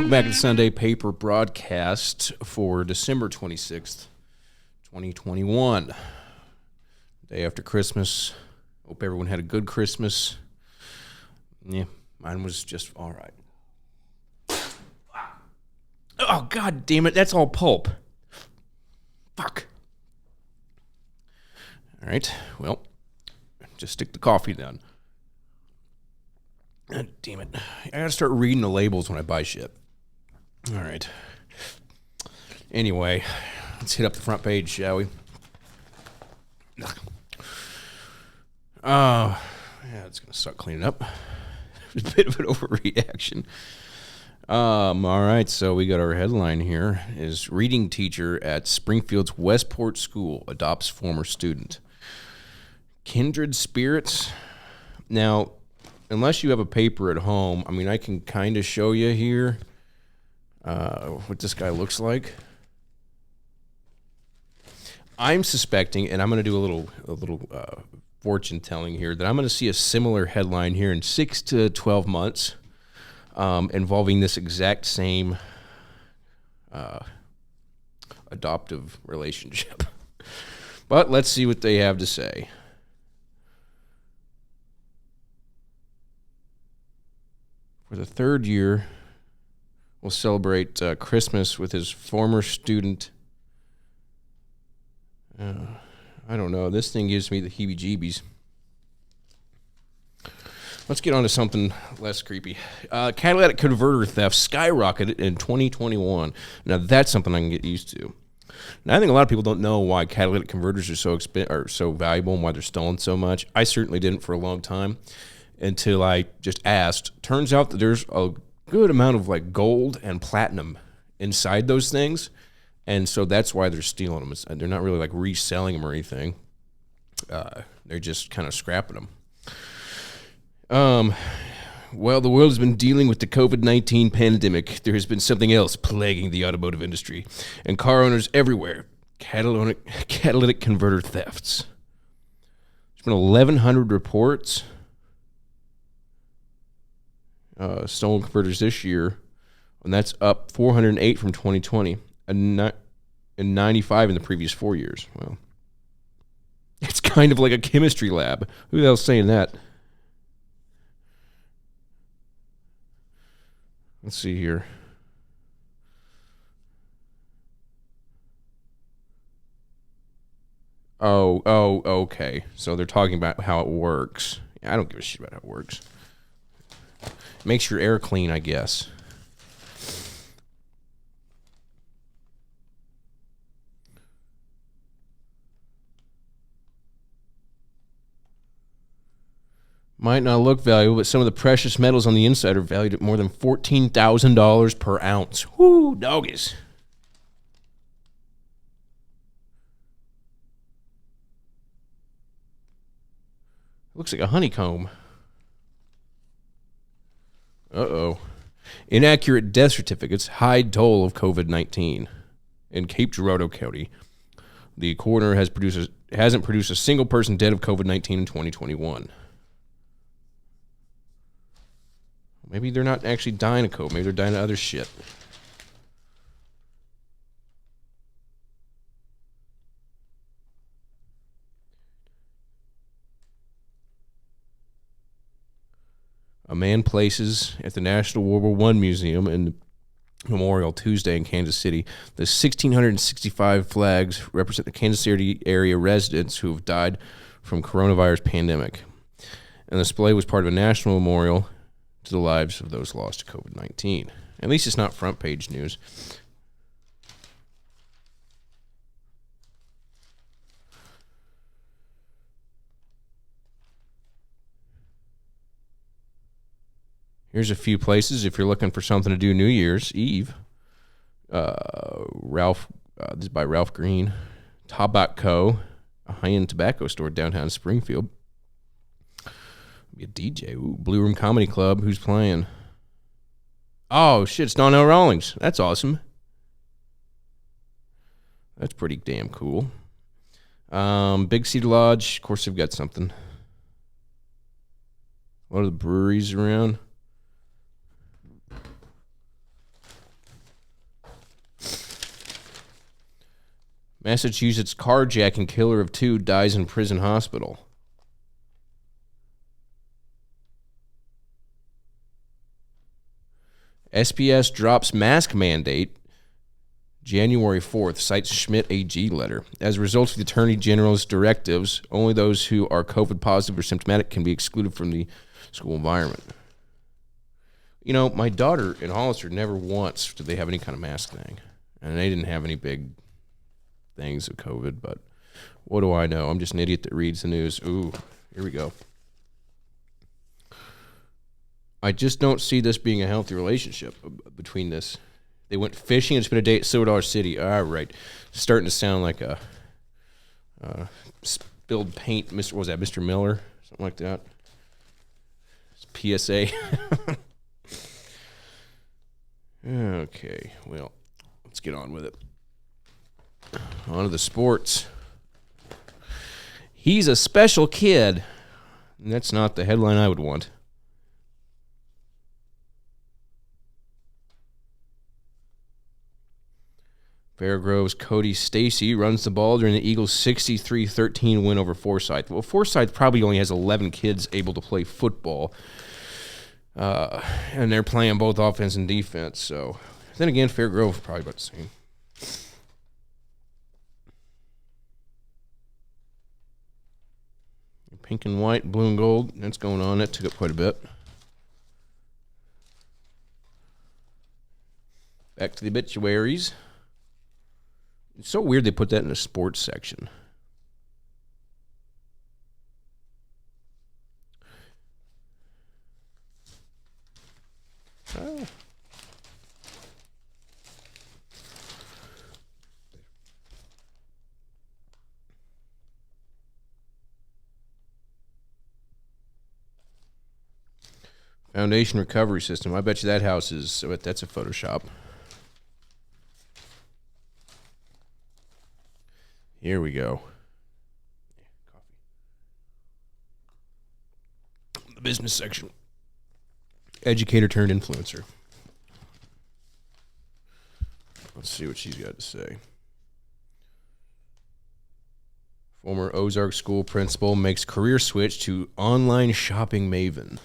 Welcome back to the Sunday Paper broadcast for December 26th, 2021. Day after Christmas. Hope everyone had a good Christmas. Yeah, mine was just all right. Oh, God damn it. That's all pulp. Fuck. All right. Well, just stick the coffee down. God damn it. I gotta start reading the labels when I buy shit. All right. Anyway, let's hit up the front page, shall we? Yeah, it's gonna suck cleaning up. It was a bit of an overreaction. All right, so we got our headline here is reading teacher at Springfield's Westport School adopts former student. Kindred spirits. Now, unless you have a paper at home, I mean, I can kind of show you here what this guy looks like. I'm suspecting, and I'm going to do a little fortune telling here, that I'm going to see a similar headline here in 6 to 12 months involving this exact same adoptive relationship. But let's see what they have to say. For the third year, we'll celebrate Christmas with his former student. I don't know. This thing gives me the heebie-jeebies. Let's get on to something less creepy. Catalytic converter theft skyrocketed in 2021. Now, that's something I can get used to. Now, I think a lot of people don't know why catalytic converters are so valuable and why they're stolen so much. I certainly didn't for a long time until I just asked. Turns out that there's a good amount of like gold and platinum inside those things. And so that's why they're stealing them. They're not really like reselling them or anything. They're just kind of scrapping them. Well, the world has been dealing with the COVID-19 pandemic. There has been something else plaguing the automotive industry and car owners everywhere. Catalytic converter thefts. There's been 1,100 reports. Stolen converters this year, and that's up 408 from 2020 and 95 in the previous 4 years. Well, it's kind of like a chemistry lab. Who the hell's saying that? Let's see here. Oh, okay. So they're talking about how it works. I don't give a shit about how it works. Makes your air clean, I guess. Might not look valuable, but some of the precious metals on the inside are valued at more than $14,000 per ounce. Whoo, doggies. Looks like a honeycomb. Uh-oh. Inaccurate death certificates hide toll of COVID-19. In Cape Girardeau County, the coroner hasn't produced a single person dead of COVID-19 in 2021. Maybe they're not actually dying of COVID. Maybe they're dying of other shit. A man places at the National World War I Museum and Memorial Tuesday in Kansas City. The 1,665 flags represent the Kansas City area residents who have died from coronavirus pandemic. And the display was part of a national memorial to the lives of those lost to COVID-19. At least it's not front page news. Here's a few places if you're looking for something to do New Year's Eve. This is by Ralph Green. Tobacco, a high-end tobacco store downtown Springfield. Be a DJ. Ooh, Blue Room Comedy Club. Who's playing? Oh, shit, it's Donnell Rawlings. That's awesome. That's pretty damn cool. Big Cedar Lodge. Of course, they've got something. A lot of the breweries around. Massachusetts carjacking killer of 2 dies in prison hospital. SPS drops mask mandate January 4th, cites Schmidt AG letter. As a result of the Attorney General's directives, only those who are COVID positive or symptomatic can be excluded from the school environment. You know, my daughter in Hollister never once did they have any kind of mask thing. And they didn't have any big things of COVID, but what do I know? I'm just an idiot that reads the news. Ooh, here we go. I just don't see this being a healthy relationship between this. They went fishing and spent a day at Silver Dollar City. All right. Starting to sound like a spilled paint. What was that, Mr. Miller? Something like that. It's PSA. Okay, well, let's get on with it. On to the sports. He's a special kid. And that's not the headline I would want. Fairgrove's Cody Stacy runs the ball during the Eagles' 63-13 win over Forsyth. Well, Forsyth probably only has 11 kids able to play football, and they're playing both offense and defense. So then again, Fairgrove probably about the same. Pink and white, blue and gold, that's going on. That took up quite a bit. Back to the obituaries. It's so weird they put that in the sports section. Oh. Foundation recovery system. I bet you that house is, that's a Photoshop. Here we go. The business section. Educator turned influencer. Let's see what she's got to say. Former Ozark School principal makes career switch to online shopping maven.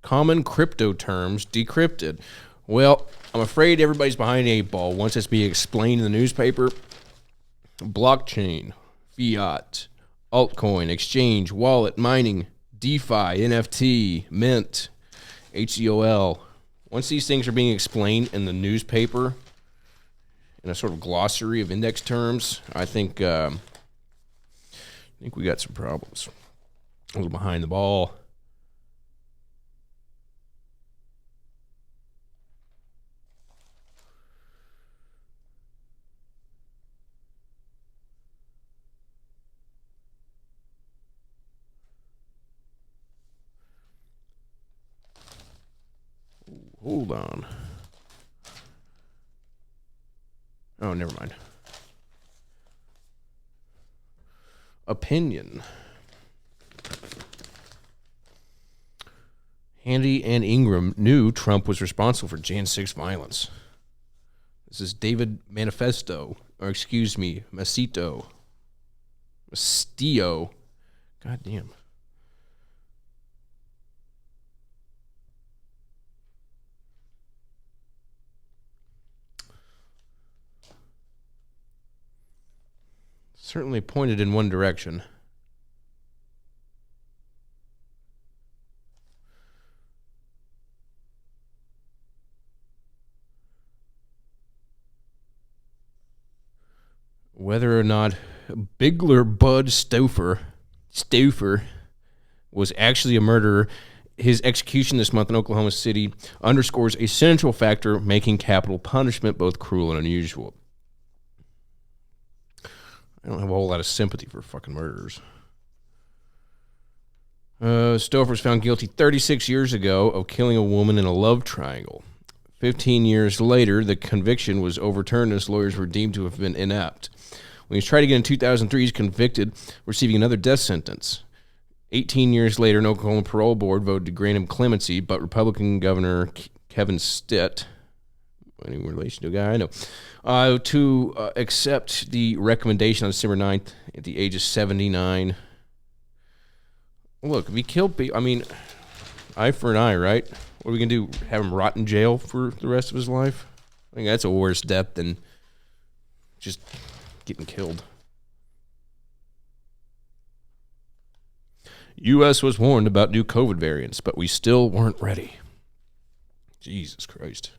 Common crypto terms decrypted. Well, I'm afraid everybody's behind the 8 ball once it's being explained in the newspaper. Blockchain, fiat, altcoin, exchange, wallet, mining, DeFi, NFT, mint, HEOL. Once these things are being explained in the newspaper in a sort of glossary of index terms, I think we got some problems. A little behind the ball. Hold on. Oh, never mind. Opinion. Handy and Ingram knew Trump was responsible for Jan 6 violence. This is David Mastillo. Mastillo. God damn. Certainly pointed in one direction. Whether or not Bigler Bud Stouffer was actually a murderer his execution this month in Oklahoma City underscores a central factor making capital punishment both cruel and unusual. I don't have a whole lot of sympathy for fucking murderers. Stouffer was found guilty 36 years ago of killing a woman in a love triangle. 15 years later, the conviction was overturned as lawyers were deemed to have been inept. When he was tried again in 2003, he's convicted, receiving another death sentence. 18 years later, an Oklahoma parole board voted to grant him clemency, but Republican Governor Kevin Stitt, any relation to a guy I know, to accept the recommendation on December 9th at the age of 79. Look, if he killed people, I mean, eye for an eye, right? What are we going to do, have him rot in jail for the rest of his life? I think that's a worse death than just getting killed. U.S. was warned about new COVID variants, but we still weren't ready. Jesus Christ.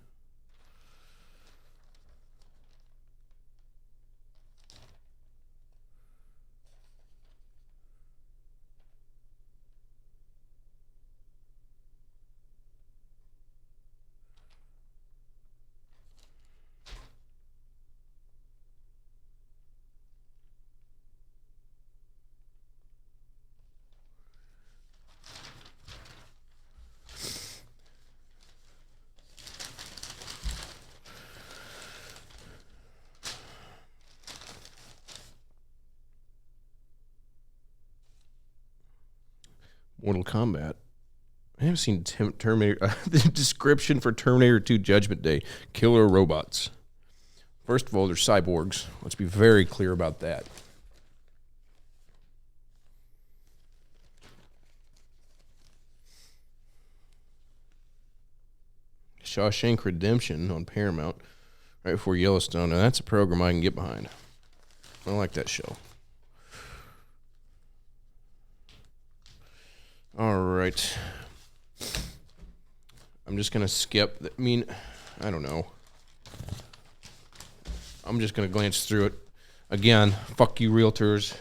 Mortal Kombat. I haven't seen Terminator. The description for Terminator 2 Judgment Day. Killer robots. First of all, they're cyborgs. Let's be very clear about that. Shawshank Redemption on Paramount. Right before Yellowstone. Now that's a program I can get behind. I like that show. All right. I'm just going to skip. I mean, I don't know. I'm just going to glance through it. Again, fuck you, realtors.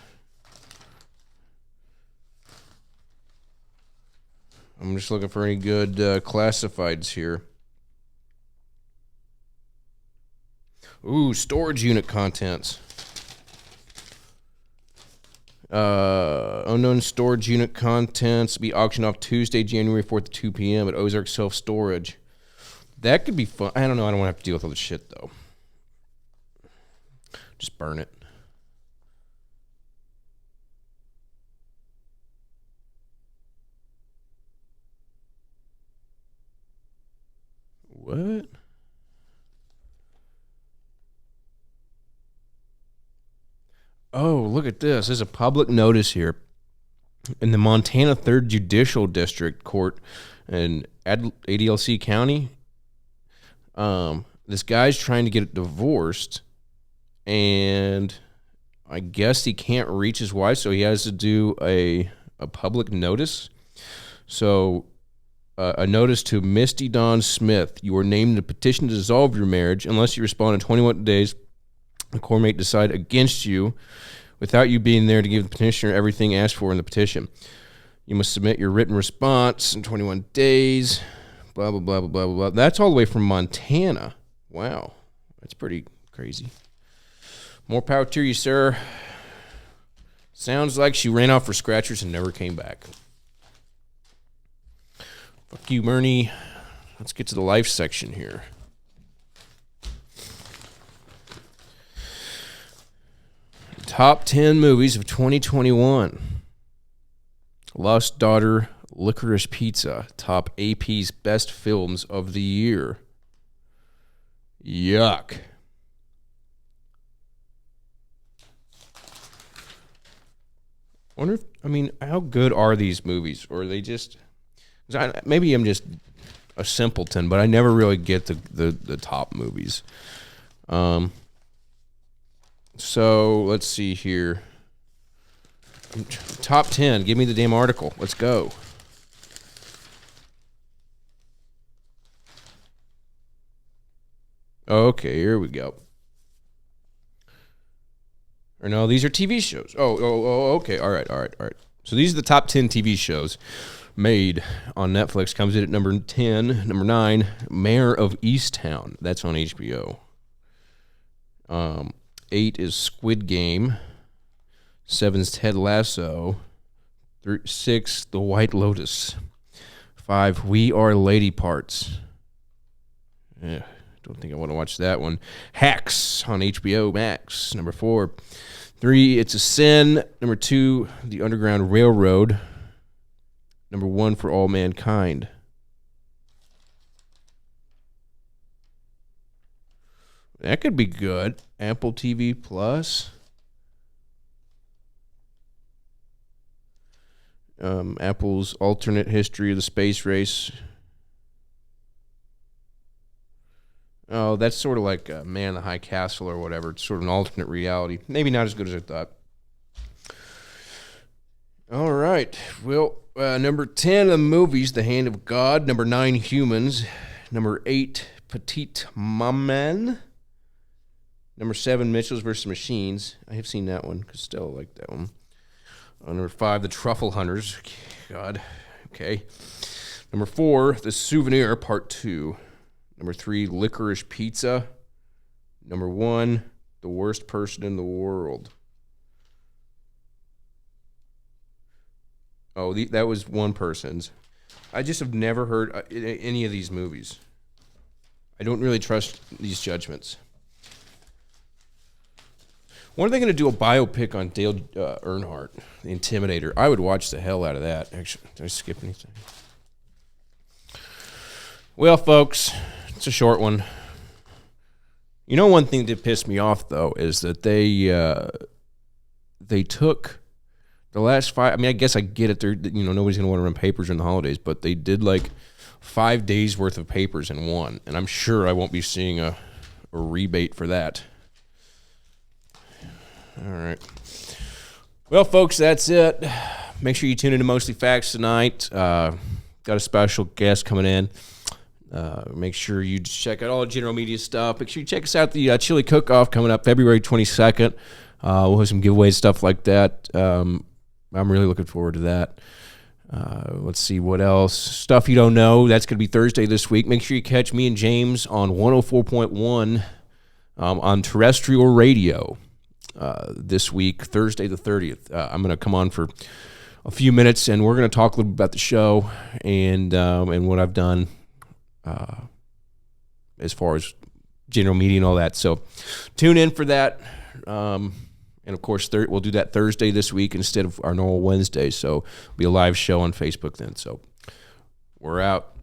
I'm just looking for any good classifieds here. Ooh, storage unit contents. Unknown storage unit contents be auctioned off Tuesday, January 4th at 2 p.m. at Ozark Self Storage. That could be fun. I don't know. I don't want to have to deal with all this shit, though. Just burn it. What? Oh, look at this. There's a public notice here. In the Montana 3rd Judicial District Court in ADLC County, this guy's trying to get divorced, and I guess he can't reach his wife, so he has to do a public notice. So a notice to Misty Dawn Smith. You are named in a petition to dissolve your marriage unless you respond in 21 days. The court may decide against you without you being there to give the petitioner everything asked for in the petition. You must submit your written response in 21 days. Blah, blah, blah, blah, blah, blah. That's all the way from Montana. Wow. That's pretty crazy. More power to you, sir. Sounds like she ran off for scratchers and never came back. Fuck you, Bernie. Let's get to the life section here. Top 10 movies of 2021. Lost Daughter, Licorice Pizza, top AP's best films of the year. Yuck. Wonder if, I mean, how good are these movies? Or are they just, maybe I'm just a simpleton, but I never really get the top movies. So let's see here. Top 10. Give me the damn article. Let's go. Okay, here we go. Or no, these are TV shows. Oh, okay. All right. So these are the top 10 TV shows Made on Netflix comes in at number 10. Number 9, Mayor of Easttown. That's on HBO. 8 is Squid Game. 7 is Ted Lasso. 6, The White Lotus. 5, We Are Lady Parts. Yeah, don't think I want to watch that one. Hacks on HBO Max. Number 4. 3, It's a Sin. Number 2, The Underground Railroad. Number 1, For All Mankind. That could be good. Apple TV Plus. Apple's alternate history of the space race. Oh, that's sort of like Man in the High Castle or whatever. It's sort of an alternate reality. Maybe not as good as I thought. All right. Well, number 10 of the movies, The Hand of God. Number 9, Humans. Number 8, Petite Maman. Number 7, Mitchells vs. Machines. I have seen that one because Stella liked that one. Number 5, The Truffle Hunters. God. Okay. Number 4, The Souvenir, Part 2. Number 3, Licorice Pizza. Number 1, The Worst Person in the World. Oh, that was one person's. I just have never heard any of these movies. I don't really trust these judgments. When are they going to do a biopic on Dale Earnhardt, the Intimidator? I would watch the hell out of that. Actually, did I skip anything? Well, folks, it's a short one. You know, one thing that pissed me off, though, is that they took the last 5. I mean, I guess I get it. Nobody's going to want to run papers in the holidays, but they did like 5 days worth of papers in one, and I'm sure I won't be seeing a rebate for that. All right. Well, folks, that's it. Make sure you tune into Mostly Facts tonight. Got a special guest coming in. Make sure you check out all the general media stuff. Make sure you check us out the Chili Cook-Off coming up February 22nd. We'll have some giveaways, stuff like that. I'm really looking forward to that. Let's see what else. Stuff you don't know. That's going to be Thursday this week. Make sure you catch me and James on 104.1 on terrestrial radio. This week, Thursday the 30th. I'm going to come on for a few minutes, and we're going to talk a little bit about the show and what I've done as far as general media and all that. So tune in for that. And, of course, we'll do that Thursday this week instead of our normal Wednesday. So it'll be a live show on Facebook then. So we're out.